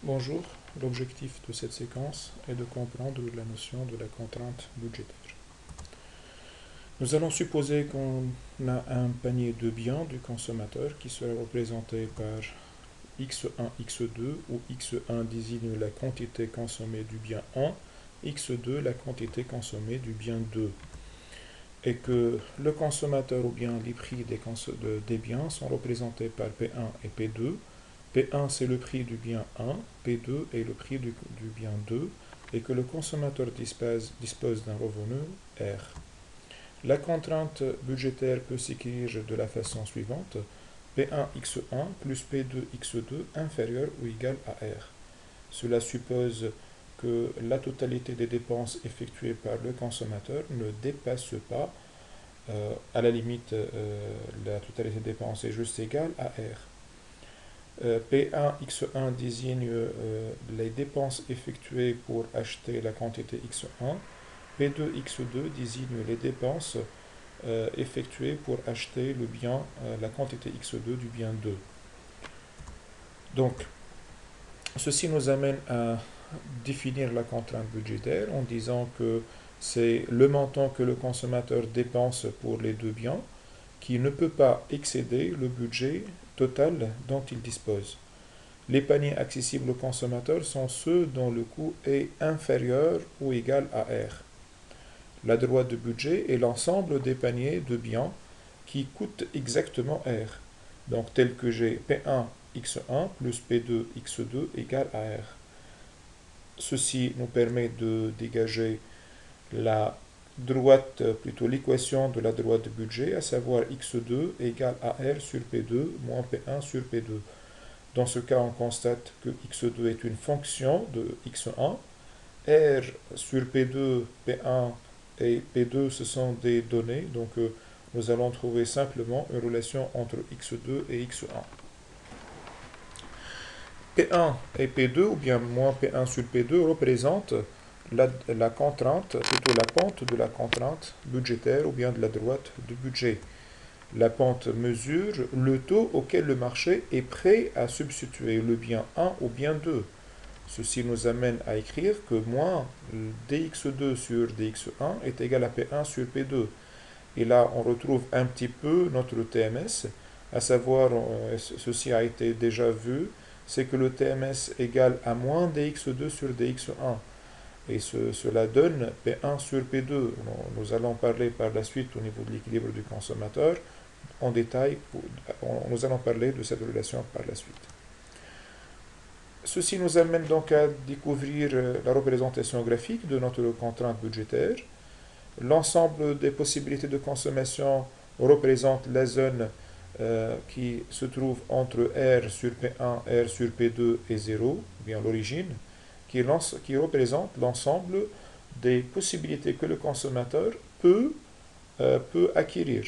Bonjour, l'objectif de cette séquence est de comprendre la notion de la contrainte budgétaire. Nous allons supposer qu'on a un panier de biens du consommateur qui sera représenté par x1, x2, où x1 désigne la quantité consommée du bien 1, x2 la quantité consommée du bien 2, et que le consommateur ou bien les prix des biens sont représentés par P1 et P2. P1 c'est le prix du bien 1, P2 est le prix du bien 2, et que le consommateur dispose d'un revenu R. La contrainte budgétaire peut s'écrire de la façon suivante: P1 x1 plus P2 x2 inférieur ou égal à R. Cela suppose que la totalité des dépenses effectuées par le consommateur ne dépasse pas, à la limite, la totalité des dépenses est juste égale à R. P1 x1 désigne les dépenses effectuées pour acheter la quantité x1. P2 x2 désigne les dépenses effectuées pour acheter le bien, la quantité x2 du bien 2. Donc, ceci nous amène à définir la contrainte budgétaire en disant que c'est le montant que le consommateur dépense pour les deux biens qui ne peut pas excéder le budget total dont il dispose. Les paniers accessibles au consommateur sont ceux dont le coût est inférieur ou égal à R. La droite de budget est l'ensemble des paniers de biens qui coûtent exactement R. Donc tel que j'ai P1 x1 plus P2 x2 égale à R. Ceci nous permet de dégager la droite, plutôt l'équation de la droite de budget, à savoir x2 égale à R sur P2 moins P1 sur P2. Dans ce cas, on constate que x2 est une fonction de x1, R sur P2, P1 et P2, ce sont des données, donc nous allons trouver simplement une relation entre x2 et x1. P1 et P2, ou bien moins P1 sur P2, représentent la contrainte, plutôt la pente de la contrainte budgétaire, ou bien de la droite du budget. La pente mesure le taux auquel le marché est prêt à substituer le bien 1 au bien 2. Ceci nous amène à écrire que moins dx2 sur dx1 est égal à P1 sur P2. Et là, on retrouve un petit peu notre TMS, à savoir, ceci a été déjà vu, c'est que le TMS égale à moins dx2 sur dx1. Et cela donne P1 sur P2. Nous allons parler par la suite au niveau de l'équilibre du consommateur en détail. Nous allons parler de cette relation par la suite. Ceci nous amène donc à découvrir la représentation graphique de notre contrainte budgétaire. L'ensemble des possibilités de consommation représente la zone qui se trouve entre R sur P1, R sur P2 et 0, bien l'origine, qui représente l'ensemble des possibilités que le consommateur peut acquérir.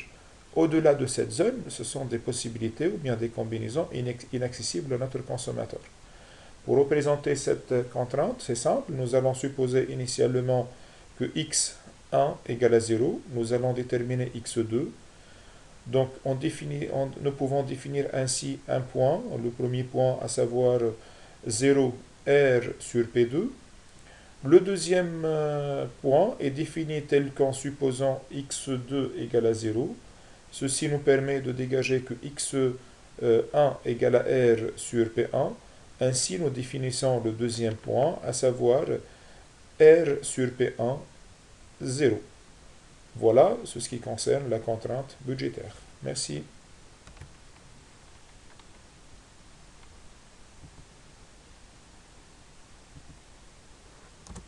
Au-delà de cette zone, ce sont des possibilités ou bien des combinaisons inaccessibles à notre consommateur. Pour représenter cette contrainte, c'est simple, nous allons supposer initialement que x1 égale à 0, nous allons déterminer x2. Donc nous pouvons définir ainsi un point, le premier point à savoir 0 R sur P2. Le deuxième point est défini tel qu'en supposant x2 égale à 0. Ceci nous permet de dégager que x1 égale à R sur P1. Ainsi, nous définissons le deuxième point, à savoir R sur P1, 0. Voilà ce qui concerne la contrainte budgétaire. Merci.